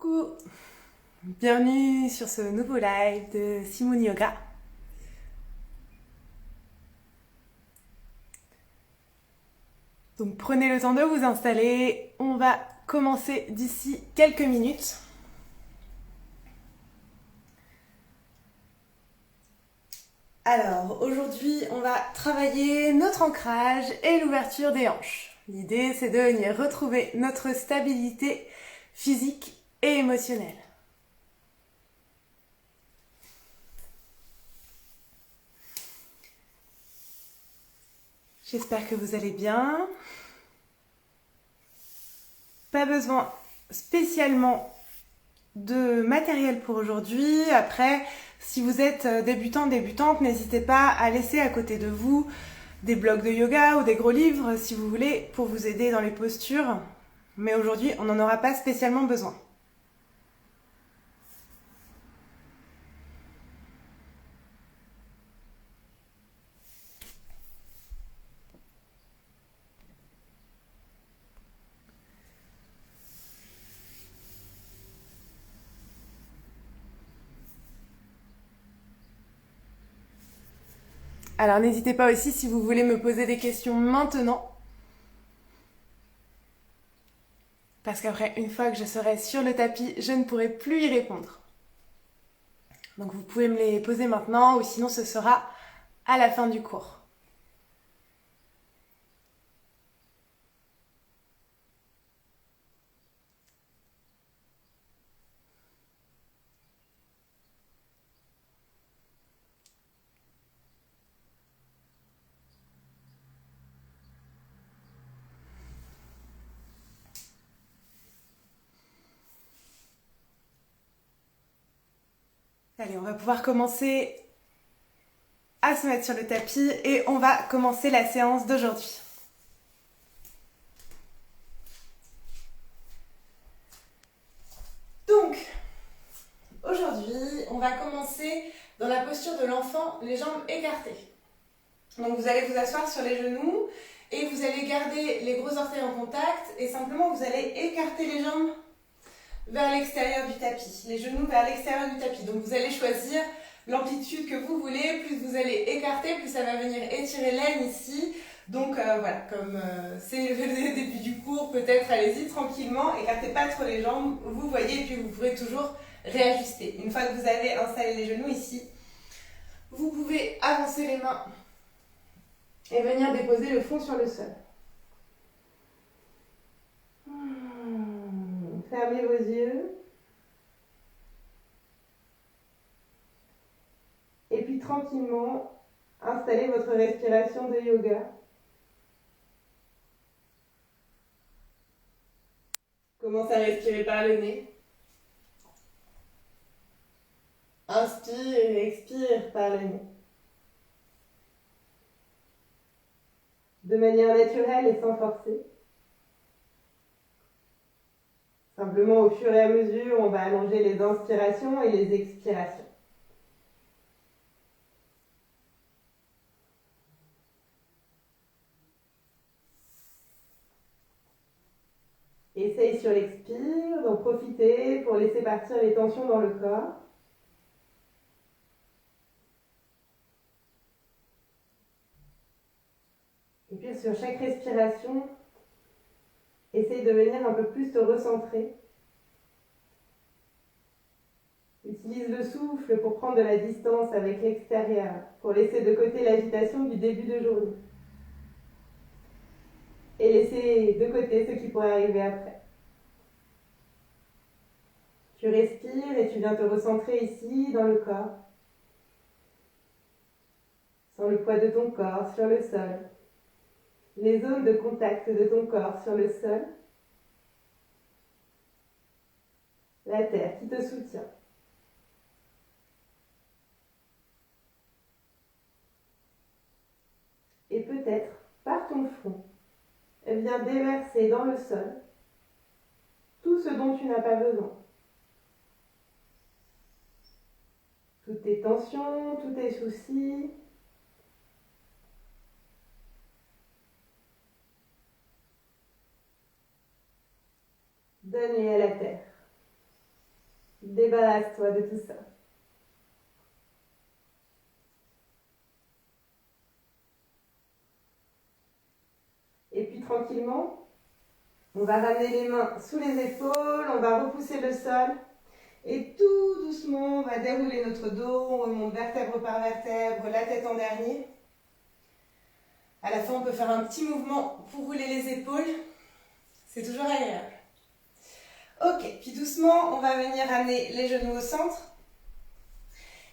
Coucou, bienvenue sur ce nouveau live de Simone Yoga. Donc prenez le temps de vous installer, on va commencer d'ici quelques minutes. Alors aujourd'hui on va travailler notre ancrage et l'ouverture des hanches. L'idée c'est de venir retrouver notre stabilité physique et émotionnelle. J'espère que vous allez bien. Pas besoin spécialement de matériel pour aujourd'hui. Après, si vous êtes débutant, débutante, n'hésitez pas à laisser à côté de vous des blocs de yoga ou des gros livres si vous voulez pour vous aider dans les postures. Mais aujourd'hui, on n'en aura pas spécialement besoin. Alors n'hésitez pas aussi si vous voulez me poser des questions maintenant. Parce qu'après, une fois que je serai sur le tapis, je ne pourrai plus y répondre. Donc vous pouvez me les poser maintenant ou sinon ce sera à la fin du cours. Allez, on va pouvoir commencer à se mettre sur le tapis et on va commencer la séance d'aujourd'hui. Donc, aujourd'hui, on va commencer dans la posture de l'enfant, les jambes écartées. Donc vous allez vous asseoir sur les genoux et vous allez garder les gros orteils en contact et simplement vous allez écarter les jambes vers l'extérieur du tapis, les genoux vers l'extérieur du tapis. Donc vous allez choisir l'amplitude que vous voulez, plus vous allez écarter, plus ça va venir étirer l'aine ici. Donc voilà, comme c'est le début du cours, peut-être allez-y tranquillement, écartez pas trop les jambes, vous voyez, et puis vous pourrez toujours réajuster. Une fois que vous avez installé les genoux ici, vous pouvez avancer les mains et venir déposer le front sur le sol. Fermez vos yeux. Et puis tranquillement, installez votre respiration de yoga. Commencez à respirer par le nez. Inspire et expire par le nez. De manière naturelle et sans forcer. Simplement, au fur et à mesure, on va allonger les inspirations et les expirations. Essaye sur l'expire d'en profiter pour laisser partir les tensions dans le corps. Et puis sur chaque respiration, essaye de venir un peu plus te recentrer. Utilise le souffle pour prendre de la distance avec l'extérieur, pour laisser de côté l'agitation du début de journée. Et laisser de côté ce qui pourrait arriver après. Tu respires et tu viens te recentrer ici dans le corps. Sans le poids de ton corps sur le sol. Les zones de contact de ton corps sur le sol. La terre qui te soutient. Et peut-être, par ton front, elle vient déverser dans le sol tout ce dont tu n'as pas besoin. Toutes tes tensions, tous tes soucis. Donne-les à la terre. Débarrasse-toi de tout ça. Et puis tranquillement, on va ramener les mains sous les épaules, on va repousser le sol. Et tout doucement, on va dérouler notre dos, on remonte vertèbre par vertèbre, la tête en dernier. À la fin, on peut faire un petit mouvement pour rouler les épaules. C'est toujours agréable. Ok, puis doucement, on va venir amener les genoux au centre.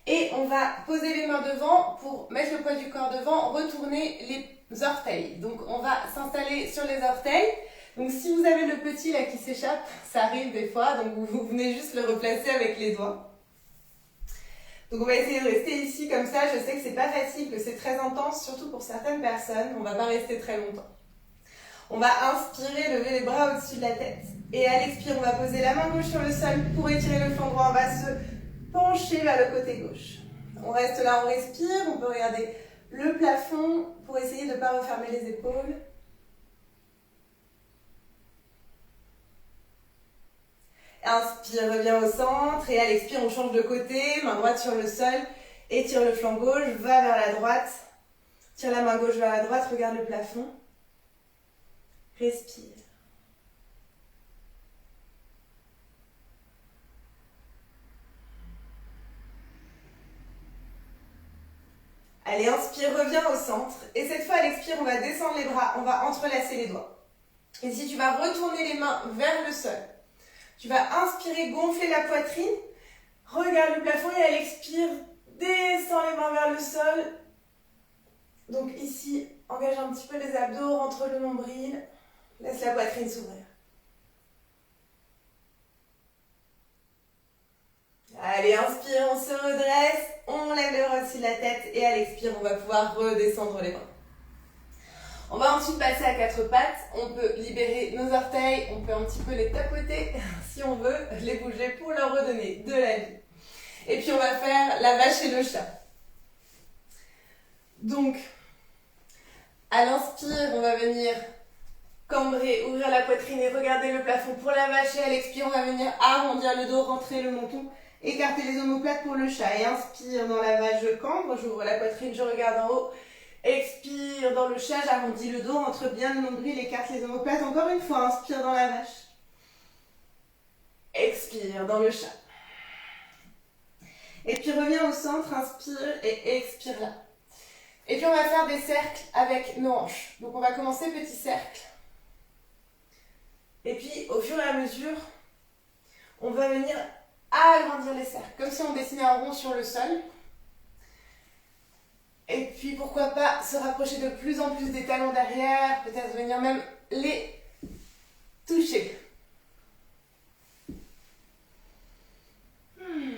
Et on va poser les mains devant pour mettre le poids du corps devant, retourner les orteils. Donc on va s'installer sur les orteils. Donc si vous avez le petit là qui s'échappe, ça arrive des fois, donc vous venez juste le replacer avec les doigts. Donc on va essayer de rester ici comme ça. Je sais que c'est pas facile, que c'est très intense, surtout pour certaines personnes. On va pas rester très longtemps. On va inspirer, lever les bras au-dessus de la tête. Et à l'expire, on va poser la main gauche sur le sol pour étirer le flanc droit. On va se pencher vers le côté gauche. On reste là, on respire. On peut regarder le plafond pour essayer de ne pas refermer les épaules. Inspire, reviens au centre. Et à l'expire, on change de côté. Main droite sur le sol. Étire le flanc gauche, va vers la droite. Tire la main gauche vers la droite, regarde le plafond. Respire. Allez, inspire, reviens au centre. Et cette fois, à l'expire, on va descendre les bras, on va entrelacer les doigts. Et si tu vas retourner les mains vers le sol, tu vas inspirer, gonfler la poitrine, regarde le plafond et à l'expire, descends les mains vers le sol. Donc ici, engage un petit peu les abdos, rentre le nombril, laisse la poitrine s'ouvrir. Allez, inspire, on se redresse, on lève le bras au-dessus de la tête et à l'expire, on va pouvoir redescendre les bras. On va ensuite passer à quatre pattes. On peut libérer nos orteils, on peut un petit peu les tapoter si on veut, les bouger pour leur redonner de la vie. Et puis on va faire la vache et le chat. Donc, à l'inspire, on va venir cambrer, ouvrir la poitrine et regarder le plafond pour la vache. Et à l'expire, on va venir arrondir le dos, rentrer le menton, écarter les omoplates pour le chat. Et inspire dans la vache, je cambre, j'ouvre la poitrine, je regarde en haut. Expire dans le chat, j'arrondis le dos, rentre bien le nombril, écarte les omoplates. Encore une fois, inspire dans la vache. Expire dans le chat. Et puis reviens au centre, inspire et expire là. Et puis on va faire des cercles avec nos hanches. Donc on va commencer petit cercle. Et puis au fur et à mesure, on va venir agrandir les cercles. Comme si on dessinait un rond sur le sol. Et puis pourquoi pas se rapprocher de plus en plus des talons derrière, peut-être venir même les toucher.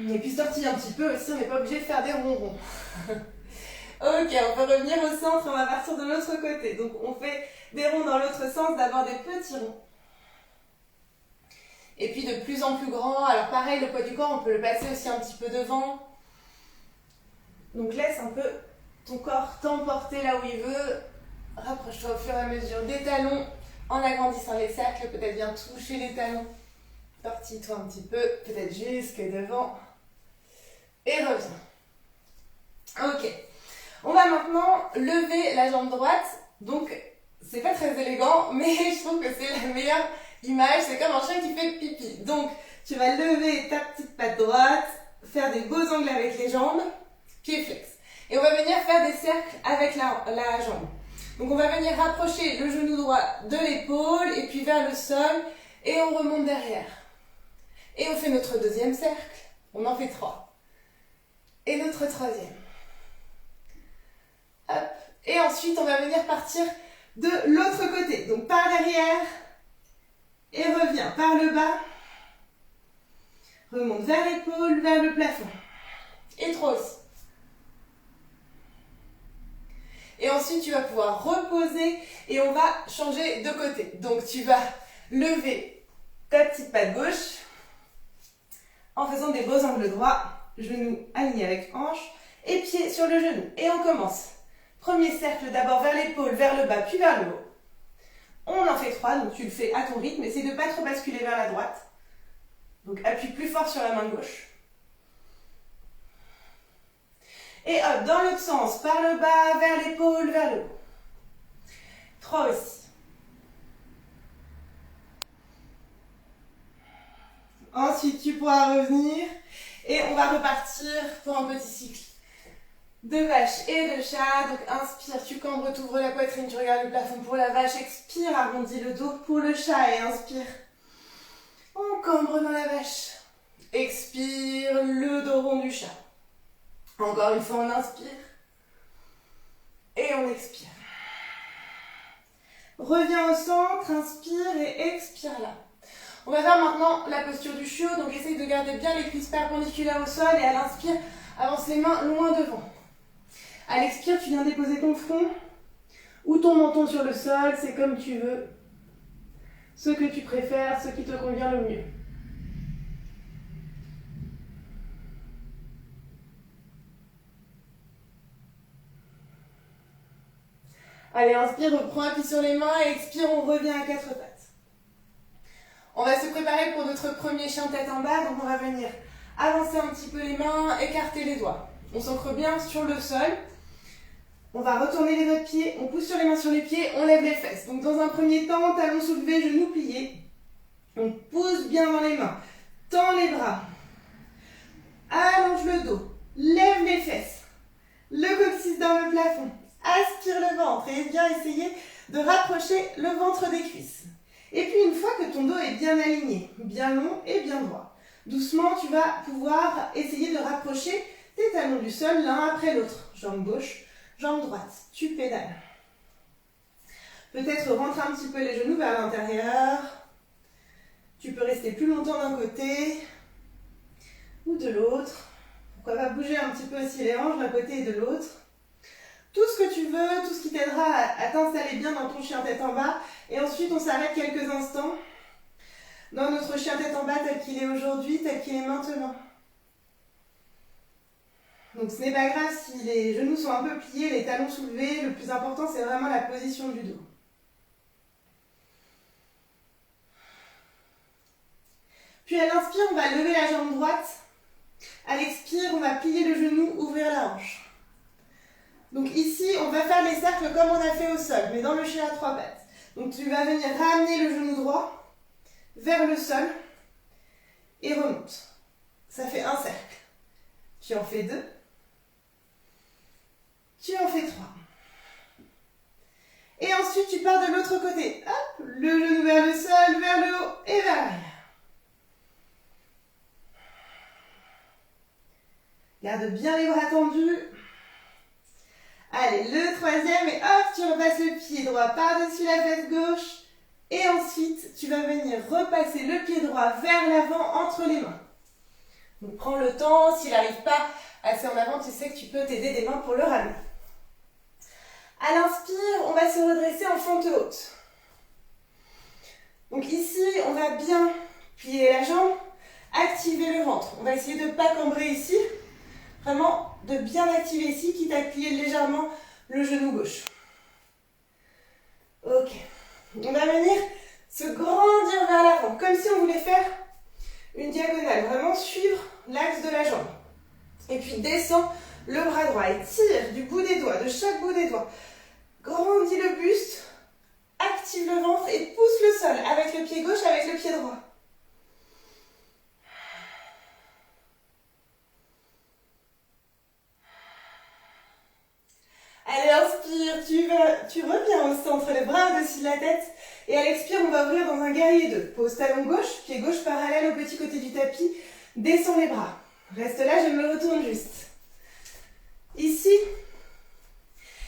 Et puis sortir un petit peu aussi, on n'est pas obligé de faire des ronrons. Ok, on peut revenir au centre, on va partir de l'autre côté. Donc on fait des ronds dans l'autre sens, d'abord des petits ronds. Et puis de plus en plus grand, alors pareil, le poids du corps, on peut le passer aussi un petit peu devant. Donc laisse un peu ton corps t'emporter là où il veut. Rapproche-toi au fur et à mesure des talons en agrandissant les cercles. Peut-être bien toucher les talons. Tortille-toi un petit peu, peut-être jusque devant. Et reviens. Ok. On va maintenant lever la jambe droite. Donc, c'est pas très élégant, mais je trouve que c'est la meilleure image. C'est comme un chien qui fait pipi. Donc, tu vas lever ta petite patte droite, faire des beaux angles avec les jambes, pieds flex. Et on va venir faire des cercles avec la jambe. Donc on va venir rapprocher le genou droit de l'épaule et puis vers le sol et on remonte derrière. Et on fait notre deuxième cercle. On en fait 3. Et notre troisième. Hop. Et ensuite on va venir partir de l'autre côté. Donc par derrière et reviens par le bas. Remonte vers l'épaule, vers le plafond. Et 3 aussi. Et ensuite, tu vas pouvoir reposer et on va changer de côté. Donc, tu vas lever ta petite patte gauche en faisant des beaux angles droits, genoux alignés avec hanche et pieds sur le genou. Et on commence. Premier cercle d'abord vers l'épaule, vers le bas, puis vers le haut. On en fait 3, donc tu le fais à ton rythme. Essaye de ne pas trop basculer vers la droite. Donc appuie plus fort sur la main gauche. Et hop, dans l'autre sens, par le bas, vers l'épaule, vers le haut. 3 aussi. Ensuite, tu pourras revenir et on va repartir pour un petit cycle de vache et de chat. Donc inspire, tu cambres, tu ouvres la poitrine, tu regardes le plafond pour la vache. Expire, arrondis le dos pour le chat et inspire. On cambre dans la vache. Expire, le dos rond du chat. Encore une fois, on inspire et on expire. Reviens au centre, inspire et expire là. On va faire maintenant la posture du chiot, donc essaye de garder bien les cuisses perpendiculaires au sol et à l'inspire, avance les mains loin devant. À l'expire, tu viens déposer ton front ou ton menton sur le sol, c'est comme tu veux. Ce que tu préfères, ce qui te convient le mieux. Allez, inspire, reprends appui sur les mains et expire, on revient à 4 pattes. On va se préparer pour notre premier chien tête en bas, donc on va venir avancer un petit peu les mains, écarter les doigts. On s'ancre bien sur le sol. On va retourner les doigts de pied, on pousse sur les mains sur les pieds, on lève les fesses. Donc dans un premier temps, talons soulevés, genoux pliés. On pousse bien dans les mains, tends les bras, allonge le dos, lève les fesses, le coccyx dans le plafond, aspire le ventre et bien essayer de rapprocher le ventre des cuisses. Et puis une fois que ton dos est bien aligné, bien long et bien droit, doucement tu vas pouvoir essayer de rapprocher tes talons du sol l'un après l'autre. Jambe gauche, jambe droite, tu pédales. Peut-être rentre un petit peu les genoux vers l'intérieur. Tu peux rester plus longtemps d'un côté ou de l'autre. Pourquoi pas bouger un petit peu aussi les hanches d'un côté et de l'autre. Tout ce que tu veux, tout ce qui t'aidera à t'installer bien dans ton chien tête en bas. Et ensuite, on s'arrête quelques instants dans notre chien tête en bas tel qu'il est aujourd'hui, tel qu'il est maintenant. Donc ce n'est pas grave si les genoux sont un peu pliés, les talons soulevés. Le plus important, c'est vraiment la position du dos. Puis à l'inspire, on va lever la jambe droite. À l'expire, on va plier le genou, ouvrir la hanche. Donc ici, on va faire les cercles comme on a fait au sol, mais dans le chien à 3 pattes. Donc tu vas venir ramener le genou droit vers le sol et remonte. Ça fait un cercle. Tu en fais 2. Tu en fais 3. Et ensuite, tu pars de l'autre côté. Hop, le genou vers le sol, vers le haut et vers l'arrière. Garde bien les bras tendus. Allez, le troisième et hop, tu repasses le pied droit par-dessus la fesse gauche. Et ensuite, tu vas venir repasser le pied droit vers l'avant entre les mains. Donc prends le temps, s'il n'arrive pas assez en avant, tu sais que tu peux t'aider des mains pour le ramener. À l'inspire, on va se redresser en fente haute. Donc ici, on va bien plier la jambe, activer le ventre. On va essayer de ne pas cambrer ici. Vraiment, de bien activer ici, quitte à plier légèrement le genou gauche. Ok. On va venir se grandir vers l'avant, comme si on voulait faire une diagonale. Vraiment suivre l'axe de la jambe. Et puis descends le bras droit et tire du bout des doigts, de chaque bout des doigts. Grandis le buste, active le ventre et pousse le sol avec le pied gauche, avec le pied droit. Allez, inspire, tu reviens au centre, les bras au-dessus de la tête. Et à l'expire, on va ouvrir dans un guerrier 2. Pose talon gauche, pied gauche parallèle au petit côté du tapis. Descends les bras. Reste là, je me retourne juste. Ici.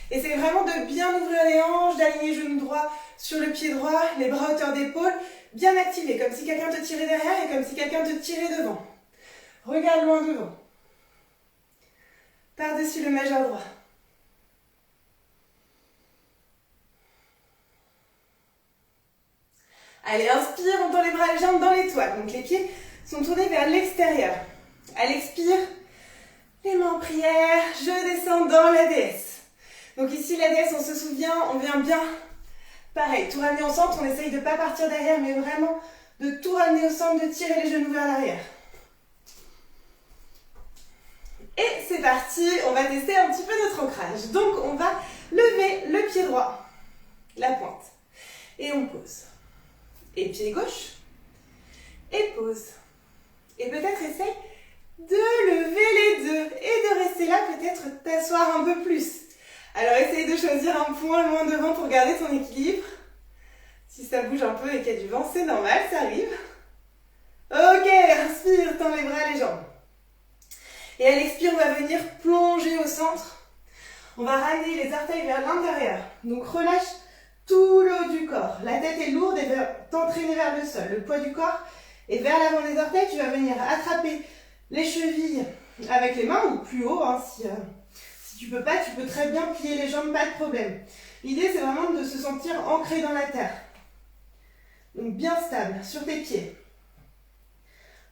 Essayez vraiment de bien ouvrir les hanches, d'aligner le genou droit sur le pied droit, les bras à hauteur d'épaule. Bien activés, comme si quelqu'un te tirait derrière et comme si quelqu'un te tirait devant. Regarde loin devant. Par-dessus le majeur droit. Allez, inspire, on tend les bras et les jambes dans l'étoile. Donc les pieds sont tournés vers l'extérieur. À l'expire, les mains en prière, je descends dans la déesse. Donc ici, la déesse, on se souvient, on vient bien, pareil, tout ramener en centre, on essaye de ne pas partir derrière, mais vraiment de tout ramener au centre, de tirer les genoux vers l'arrière. Et c'est parti, on va tester un petit peu notre ancrage. Donc on va lever le pied droit, la pointe, et on pose. Et pied gauche, et pose. Et peut-être essaye de lever les deux et de rester là, peut-être t'asseoir un peu plus. Alors essaye de choisir un point loin devant pour garder ton équilibre. Si ça bouge un peu et qu'il y a du vent, c'est normal, ça arrive. Ok, inspire, tends les bras, les jambes. Et à l'expire, on va venir plonger au centre. On va ramener les orteils vers l'intérieur. Donc relâche tout le haut du corps. La tête est lourde et t'entraîner vers le sol. Le poids du corps est vers l'avant des orteils. Tu vas venir attraper les chevilles avec les mains ou plus haut. Si tu peux pas, tu peux très bien plier les jambes, pas de problème. L'idée, c'est vraiment de se sentir ancré dans la terre. Donc bien stable sur tes pieds.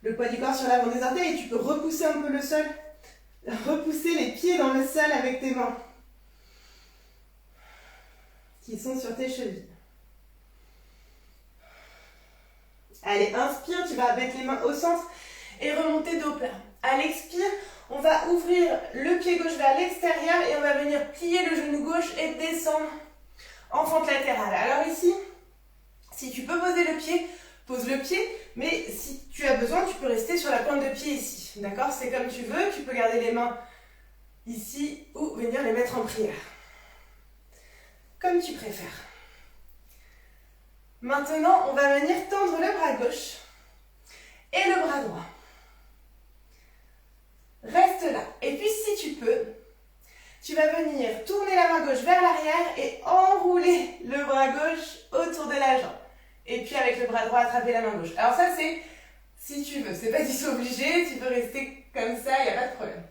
Le poids du corps sur l'avant des orteils et tu peux repousser un peu le sol. Repousser les pieds dans le sol avec tes mains qui sont sur tes chevilles. Allez, inspire, tu vas mettre les mains au centre et remonter dos plat. À l'expire, on va ouvrir le pied gauche vers l'extérieur et on va venir plier le genou gauche et descendre en fente latérale. Alors ici, si tu peux poser le pied, pose le pied, mais si tu as besoin, tu peux rester sur la pointe de pied ici. D'accord? C'est comme tu veux, tu peux garder les mains ici ou venir les mettre en prière. Comme tu préfères. Maintenant, on va venir tendre le bras gauche et le bras droit. Reste là. Et puis, si tu peux, tu vas venir tourner la main gauche vers l'arrière et enrouler le bras gauche autour de la jambe. Et puis, avec le bras droit, attraper la main gauche. Alors ça, c'est si tu veux. C'est pas du tout obligé. Tu peux rester comme ça, il n'y a pas de problème.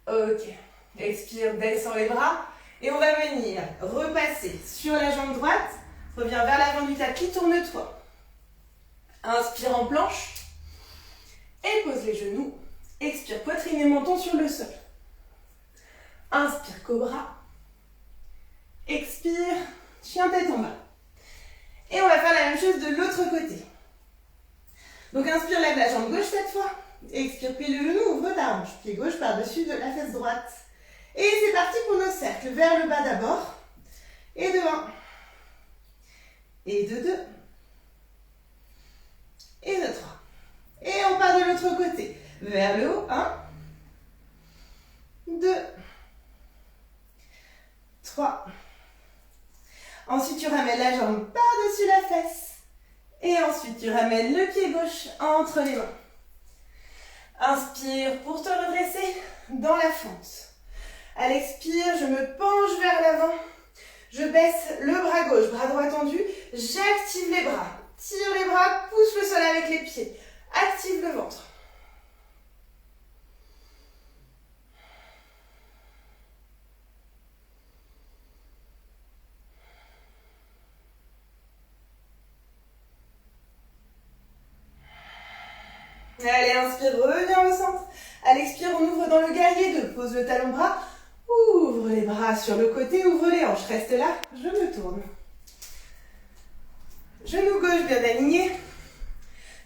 Ok. Expire, descends les bras. Et on va venir repasser sur la jambe droite. Reviens vers l'avant du tapis, tourne-toi. Inspire en planche. Et pose les genoux. Expire, poitrine et menton sur le sol. Inspire, cobra. Expire, chien tête en bas. Et on va faire la même chose de l'autre côté. Donc inspire, lève la jambe gauche cette fois. Expire, plie le genou, ouvre ta hanche. Pied gauche par-dessus de la fesse droite. Et c'est parti pour nos cercles. Vers le bas d'abord. Et de 1. Et de 2. Et de 3. Et on part de l'autre côté. Vers le haut. 1. 2. 3. Ensuite, tu ramènes la jambe par-dessus la fesse. Et ensuite, tu ramènes le pied gauche entre les mains. Inspire pour te redresser dans la fente. À l'expire, je me penche vers l'avant. Je baisse le bras gauche, bras droit tendu. J'active les bras. Tire les bras, pousse le sol avec les pieds. Active le ventre. Allez, inspire, reviens au centre. À l'expire, on ouvre dans le guerrier 2. Pose le talon bras. Ouvre les bras sur le côté, ouvre les hanches. Reste là, je me tourne. Genou gauche bien aligné.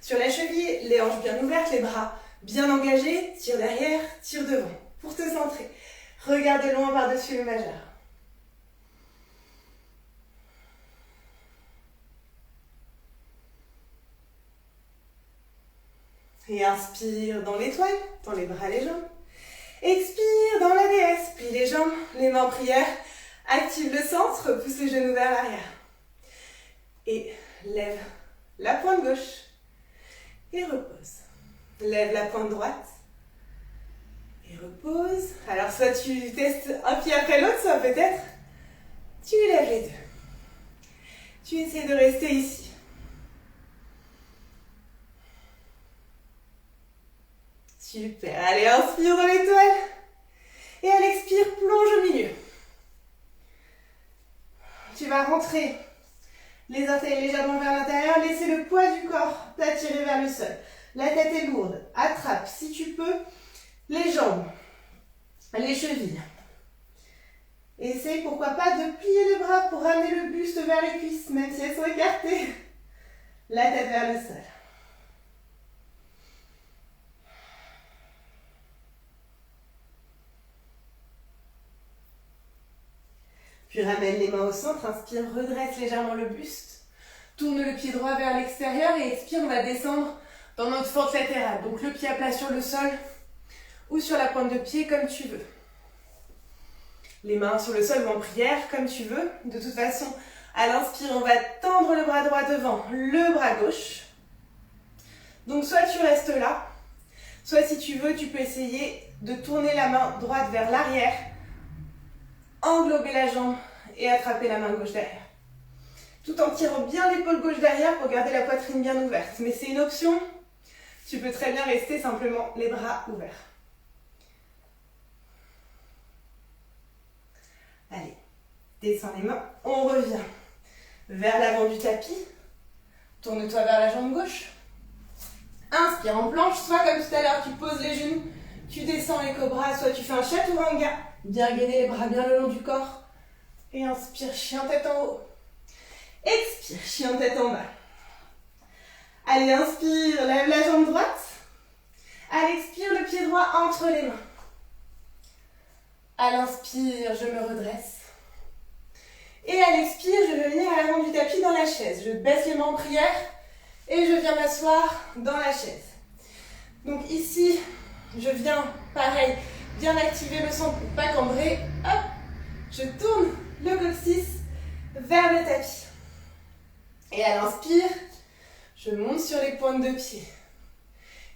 Sur la cheville, les hanches bien ouvertes, les bras bien engagés. Tire derrière, tire devant. Pour te centrer, regarde loin par-dessus le majeur. Et inspire dans l'étoile, dans les bras, les jambes. Expire dans la déesse, plie les jambes, les mains en prière. Active le centre, pousse les genoux vers l'arrière. Et lève la pointe gauche. Et repose. Lève la pointe droite. Et repose. Alors soit tu testes un pied après l'autre, soit peut-être tu lèves les deux. Tu essaies de rester ici. Super. Allez, inspire dans l'étoile. Et à l'expire, plonge au milieu. Tu vas rentrer les orteils légèrement vers l'intérieur. Laissez le poids du corps t'attirer vers le sol. La tête est lourde. Attrape, si tu peux, les jambes, les chevilles. Essaye, pourquoi pas, de plier les bras pour ramener le buste vers les cuisses, même si elles sont écartées. La tête vers le sol. Puis ramène les mains au centre, inspire, redresse légèrement le buste. Tourne le pied droit vers l'extérieur et expire, on va descendre dans notre fente latérale. Donc le pied à plat sur le sol ou sur la pointe de pied comme tu veux. Les mains sur le sol ou en prière comme tu veux. De toute façon, à l'inspire, on va tendre le bras droit devant, le bras gauche. Donc soit tu restes là, soit si tu veux, tu peux essayer de tourner la main droite vers l'arrière, englober la jambe et attraper la main gauche derrière. Tout en tirant bien l'épaule gauche derrière pour garder la poitrine bien ouverte. Mais c'est une option, tu peux très bien rester simplement les bras ouverts. Allez, descends les mains, on revient vers l'avant du tapis. Tourne-toi vers la jambe gauche. Inspire en planche, soit comme tout à l'heure, tu poses les genoux, tu descends les cobras, soit tu fais un chaturanga. Bien gainer les bras bien le long du corps. Et inspire, chien tête en haut. Expire, chien tête en bas. Allez, inspire, lève la jambe droite. À l'expire, le pied droit entre les mains. À l'inspire, je me redresse. Et à l'expire, je vais venir à l'avant du tapis dans la chaise. Je baisse les mains en prière et je viens m'asseoir dans la chaise. Donc ici, je viens, pareil, bien activer le centre pour pas cambrer. Hop, je tourne le coccyx vers le tapis. Et à l'inspire, je monte sur les pointes de pied.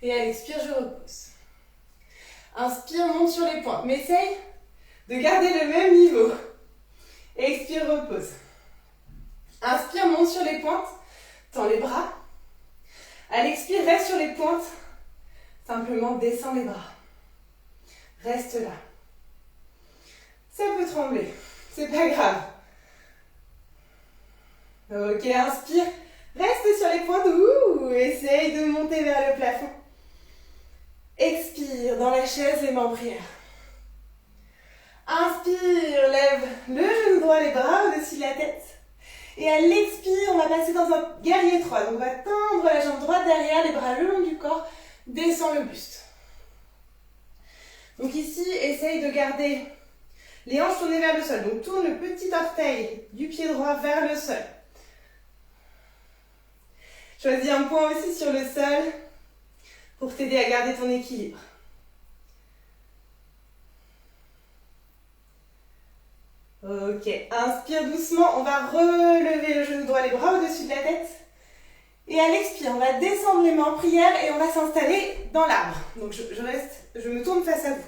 Et à l'expire, je repose. Inspire, monte sur les pointes. Mais essaye de garder le même niveau. Expire, repose. Inspire, monte sur les pointes. Tends les bras. À l'expire, reste sur les pointes. Simplement, descends les bras. Reste là. Ça peut trembler. C'est pas grave. Ok, inspire. Reste sur les pointes. Ouh, essaye de monter vers le plafond. Expire, dans la chaise, les mains en prière. Inspire, lève le genou droit, les bras au-dessus de la tête. Et à l'expire, on va passer dans un guerrier 3. Donc on va tendre la jambe droite derrière, les bras le long du corps, descend le buste. Donc ici, essaye de garder les hanches tournées vers le sol. Donc tourne le petit orteil du pied droit vers le sol. Choisis un point aussi sur le sol pour t'aider à garder ton équilibre. Ok, inspire doucement, on va relever le genou droit, les bras au-dessus de la tête. Et à l'expire, on va descendre les mains en prière et on va s'installer dans l'arbre. Donc je me tourne face à vous.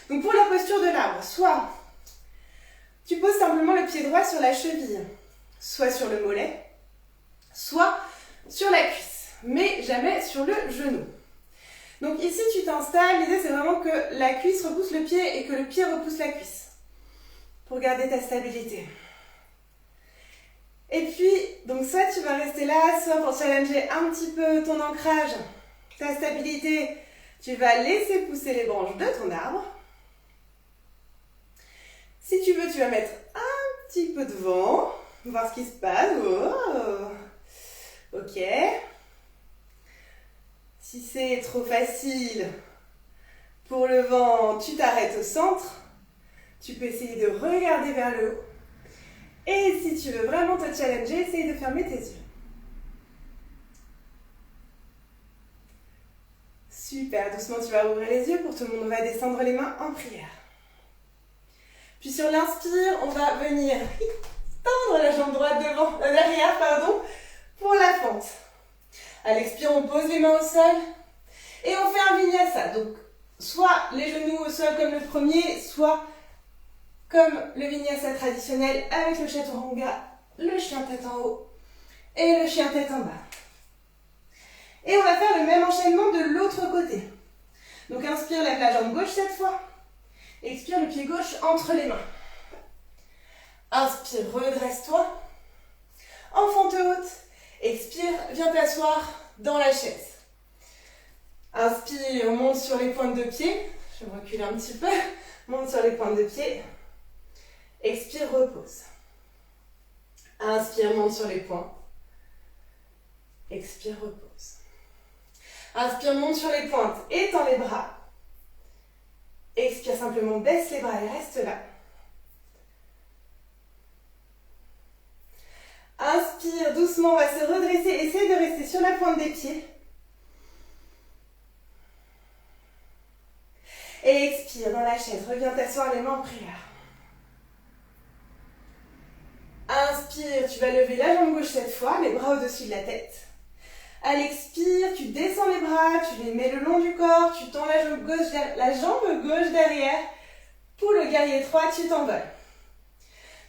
Donc pour la posture de l'arbre, soit tu poses simplement le pied droit sur la cheville, soit sur le mollet, soit sur la cuisse, mais jamais sur le genou. Donc ici tu t'installes, l'idée c'est vraiment que la cuisse repousse le pied et que le pied repousse la cuisse pour garder ta stabilité. Et puis, donc soit tu vas rester là, soit pour challenger un petit peu ton ancrage, ta stabilité, tu vas laisser pousser les branches de ton arbre. Si tu veux, tu vas mettre un petit peu de vent, voir ce qui se passe. Oh. Ok. Si c'est trop facile pour le vent, tu t'arrêtes au centre. Tu peux essayer de regarder vers le haut. Et si tu veux vraiment te challenger, essaye de fermer tes yeux. Super, doucement tu vas ouvrir les yeux. Pour tout le monde, on va descendre les mains en prière. Puis sur l'inspire, on va venir tendre la jambe droite derrière, pour la fente. À l'expire, on pose les mains au sol et on fait un vinyasa. Donc, soit les genoux au sol comme le premier, soit comme le vinyasa traditionnel avec le chaturanga, le chien tête en haut et le chien tête en bas. Et on va faire le même enchaînement de l'autre côté. Donc inspire, lève la jambe gauche cette fois. Expire, le pied gauche entre les mains. Inspire, redresse-toi. En fente haute. Expire, viens t'asseoir dans la chaise. Inspire, monte sur les pointes de pied. Je vais me reculer un petit peu. Monte sur les pointes de pied. Expire, repose. Inspire, monte sur les points. Expire, repose. Inspire, monte sur les pointes, étends les bras. Expire, simplement baisse les bras et reste là. Inspire, doucement, on va se redresser. Essaye de rester sur la pointe des pieds. Et expire dans la chaise. Reviens t'asseoir, les mains en prière. Inspire, tu vas lever la jambe gauche cette fois, les bras au-dessus de la tête. À l'expire, tu descends les bras, tu les mets le long du corps, tu tends la jambe gauche derrière. Pour le guerrier 3, tu t'envoles.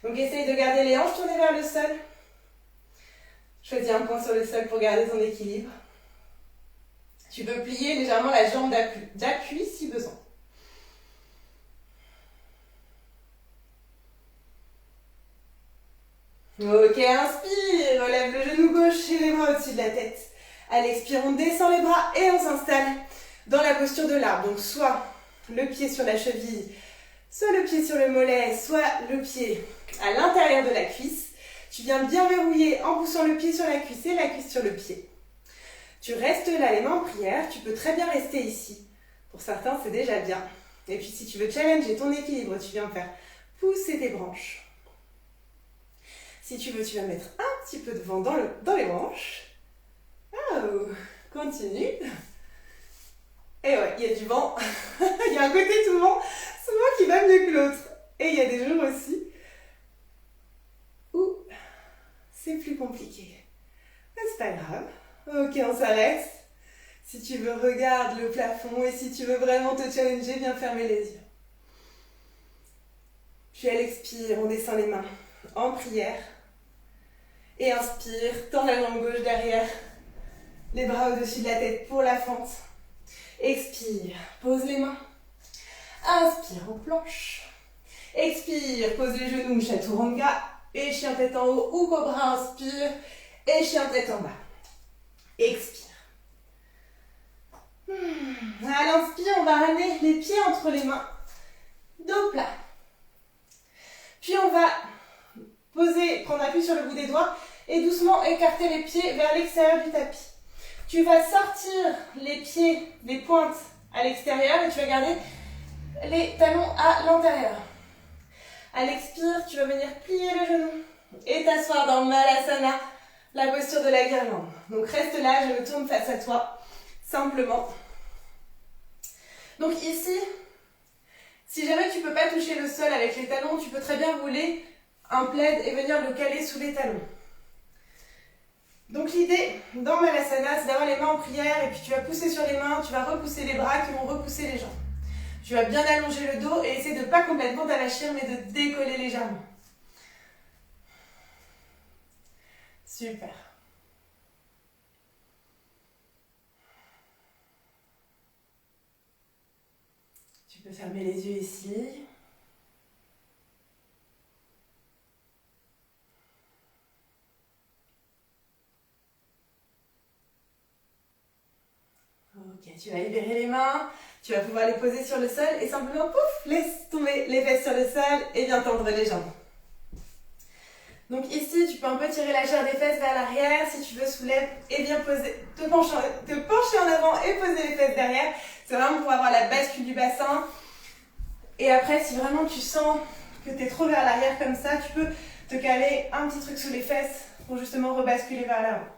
Donc essaye de garder les hanches tournées vers le sol. Choisis un point sur le sol pour garder ton équilibre. Tu peux plier légèrement la jambe d'appui si besoin. Ok, inspire, relève le genou gauche et les bras au-dessus de la tête. À l'expire, on descend les bras et on s'installe dans la posture de l'arbre. Donc soit le pied sur la cheville, soit le pied sur le mollet, soit le pied à l'intérieur de la cuisse. Tu viens bien verrouiller en poussant le pied sur la cuisse et la cuisse sur le pied. Tu restes là, les mains en prière. Tu peux très bien rester ici. Pour certains, c'est déjà bien. Et puis si tu veux challenger ton équilibre, tu viens faire pousser tes branches. Si tu veux, tu vas mettre un petit peu de vent dans les branches. Oh, continue. Et ouais, il y a du vent. Il y a un côté souvent qui va mieux que l'autre. Et il y a des jours aussi où c'est plus compliqué. Mais c'est pas grave. Ok, on s'arrête. Si tu veux, regarde le plafond. Et si tu veux vraiment te challenger, viens fermer les yeux. Puis à l'expire, on descend les mains en prière. Et inspire, tends la jambe gauche derrière. Les bras au-dessus de la tête pour la fente. Expire, pose les mains. Inspire en planche. Expire, pose les genoux, chaturanga. Et chien tête en haut ou cobra, inspire. Et chien tête en bas. Expire. À l'inspire, on va ramener les pieds entre les mains. Dos plat. Puis on va prendre appui sur le bout des doigts et doucement écarter les pieds vers l'extérieur du tapis. Tu vas sortir les pieds, les pointes à l'extérieur et tu vas garder les talons à l'intérieur. À l'expire, tu vas venir plier le genou et t'asseoir dans Malasana, la posture de la guirlande. Donc reste là, je me tourne face à toi, simplement. Donc ici, si jamais tu ne peux pas toucher le sol avec les talons, tu peux très bien rouler un plaid et venir le caler sous les talons. Donc l'idée dans Malasana, c'est d'avoir les mains en prière et puis tu vas pousser sur les mains, tu vas repousser les bras qui vont repousser les jambes. Tu vas bien allonger le dos et essayer de ne pas complètement t'avachir mais de décoller légèrement. Super. Tu peux fermer les yeux ici. Ok, tu vas libérer les mains, tu vas pouvoir les poser sur le sol et simplement, pouf, laisse tomber les fesses sur le sol et viens tendre les jambes. Donc ici, tu peux un peu tirer la chair des fesses vers l'arrière. Si tu veux, soulève et viens te pencher en avant et poser les fesses derrière. C'est vraiment pour avoir la bascule du bassin. Et après, si vraiment tu sens que tu es trop vers l'arrière comme ça, tu peux te caler un petit truc sous les fesses pour justement rebasculer vers l'avant.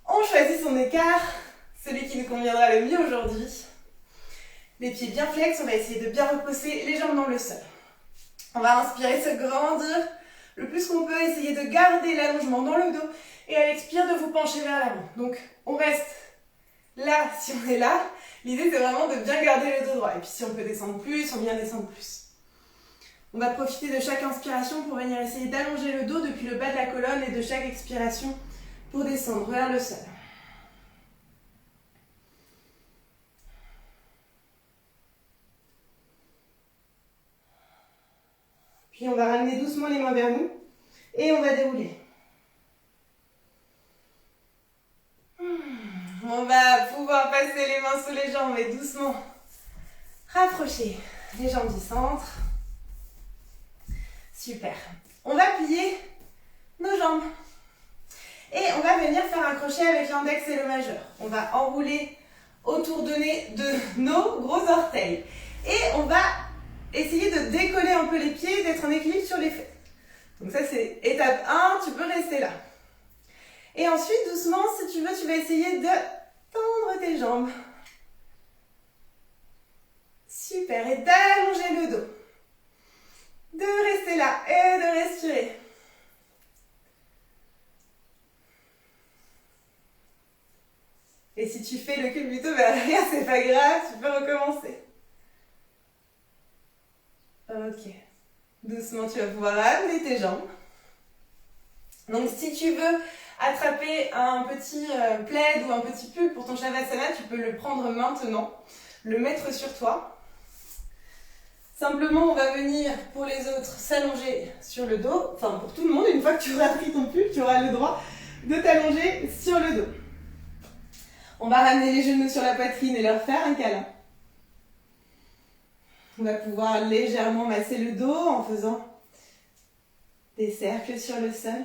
On choisit son écart, celui qui nous conviendra le mieux aujourd'hui. Les pieds bien flex, on va essayer de bien reposer les jambes dans le sol. On va inspirer, se grandir le plus qu'on peut, essayer de garder l'allongement dans le dos et à l'expire de vous pencher vers l'avant. Donc on reste là si on est là. L'idée c'est vraiment de bien garder le dos droit. Et puis si on peut descendre plus, on vient descendre plus. On va profiter de chaque inspiration pour venir essayer d'allonger le dos depuis le bas de la colonne et de chaque expiration pour descendre vers le sol. Puis on va ramener doucement les mains vers nous et on va dérouler. On va pouvoir passer les mains sous les jambes et doucement rapprocher les jambes du centre. Super. On va plier nos jambes et on va venir raccrocher avec l'index et le majeur. On va enrouler autour de nos gros orteils. Et on va essayer de décoller un peu les pieds, d'être en équilibre sur les fesses. Donc ça c'est étape 1, tu peux rester là. Et ensuite, doucement, si tu veux, tu vas essayer de tendre tes jambes. Super, et d'allonger le dos. De rester là et de respirer. Et si tu fais le cul plutôt vers l'arrière, c'est pas grave, tu peux recommencer. Ok. Doucement, tu vas pouvoir amener tes jambes. Donc, si tu veux attraper un petit plaid ou un petit pull pour ton Shavasana, tu peux le prendre maintenant, le mettre sur toi. Simplement, on va venir, pour les autres, s'allonger sur le dos. Enfin, pour tout le monde, une fois que tu auras pris ton pull, tu auras le droit de t'allonger sur le dos. On va ramener les genoux sur la poitrine et leur faire un câlin. On va pouvoir légèrement masser le dos en faisant des cercles sur le sol.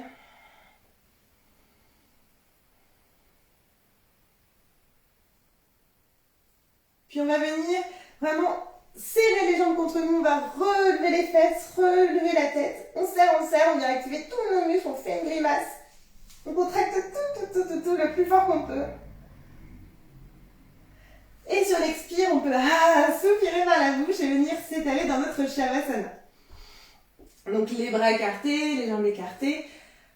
Puis on va venir vraiment serrer les jambes contre nous, on va relever les fesses, relever la tête. On serre, on vient activer tous nos muscles, on fait une grimace. On contracte tout le plus fort qu'on peut. Et sur l'expire, on peut soupirer par la bouche et venir s'étaler dans notre Shavasana. Donc les bras écartés, les jambes écartées,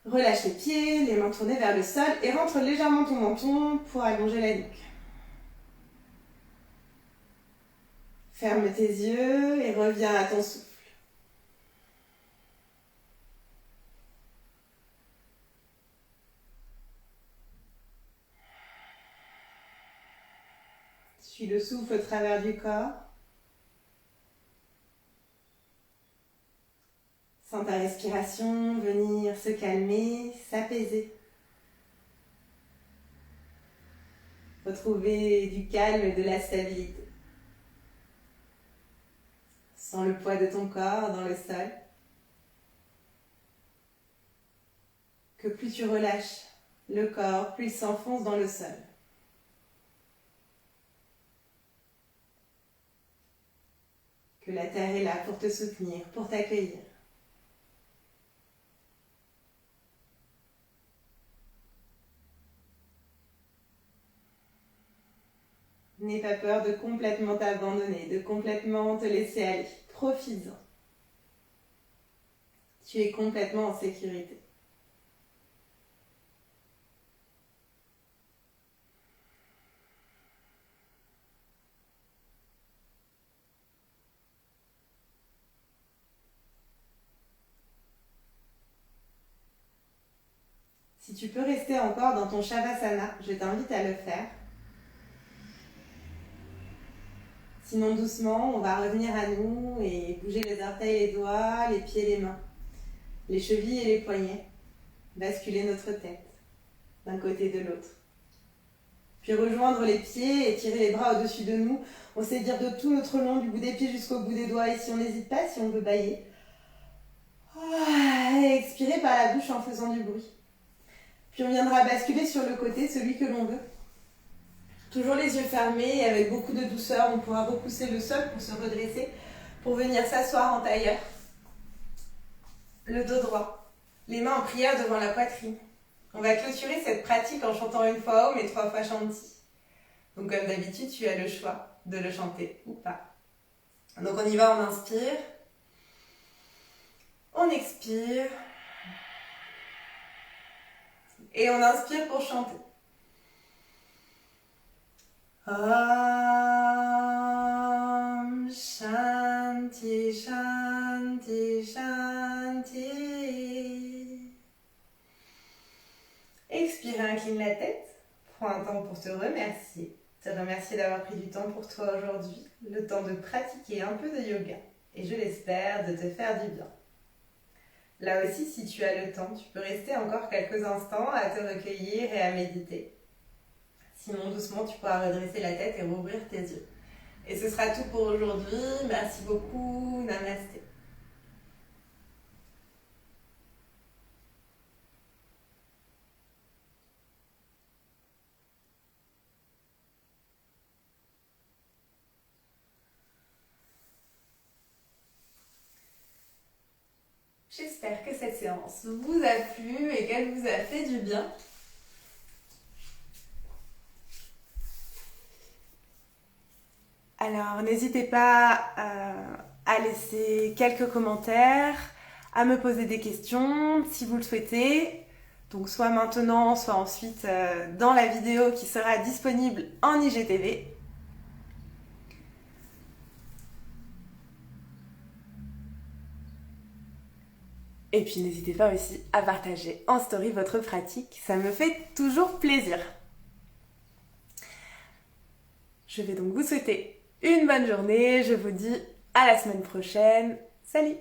relâche les pieds, les mains tournées vers le sol et rentre légèrement ton menton pour allonger la nuque. Ferme tes yeux et reviens à ton souffle. Suis le souffle au travers du corps. Sens ta respiration venir se calmer, s'apaiser. Retrouver du calme et de la stabilité. Sens le poids de ton corps dans le sol. Que plus tu relâches le corps, plus il s'enfonce dans le sol. Que la terre est là pour te soutenir, pour t'accueillir. N'aie pas peur de complètement t'abandonner, de complètement te laisser aller. Profites-en. Tu es complètement en sécurité. Si tu peux rester encore dans ton Shavasana, je t'invite à le faire. Sinon, doucement, on va revenir à nous et bouger les orteils, les doigts, les pieds, les mains, les chevilles et les poignets. Basculer notre tête d'un côté et de l'autre. Puis rejoindre les pieds et tirer les bras au-dessus de nous. On s'étire de tout notre long, du bout des pieds jusqu'au bout des doigts. Et si on n'hésite pas, si on veut bâiller. Et expirer par la bouche en faisant du bruit. Puis on viendra basculer sur le côté, celui que l'on veut. Toujours les yeux fermés et avec beaucoup de douceur, on pourra repousser le sol pour se redresser, pour venir s'asseoir en tailleur. Le dos droit, les mains en prière devant la poitrine. On va clôturer cette pratique en chantant une fois Om et 3 fois Shanti. Donc comme d'habitude, tu as le choix de le chanter ou pas. Donc on y va, on inspire. On expire. Et on inspire pour chanter. Om Shanti Shanti Shanti. Expire, incline la tête. Prends un temps pour te remercier. Te remercier d'avoir pris du temps pour toi aujourd'hui. Le temps de pratiquer un peu de yoga. Et je l'espère, de te faire du bien. Là aussi, si tu as le temps, tu peux rester encore quelques instants à te recueillir et à méditer. Sinon, doucement, tu pourras redresser la tête et rouvrir tes yeux. Et ce sera tout pour aujourd'hui. Merci beaucoup. Namasté. J'espère que cette séance vous a plu et qu'elle vous a fait du bien. Alors, n'hésitez pas à laisser quelques commentaires, à me poser des questions si vous le souhaitez. Donc, soit maintenant, soit ensuite dans la vidéo qui sera disponible en IGTV. Et puis, n'hésitez pas aussi à partager en story votre pratique. Ça me fait toujours plaisir. Je vais donc vous souhaiter une bonne journée. Je vous dis à la semaine prochaine. Salut!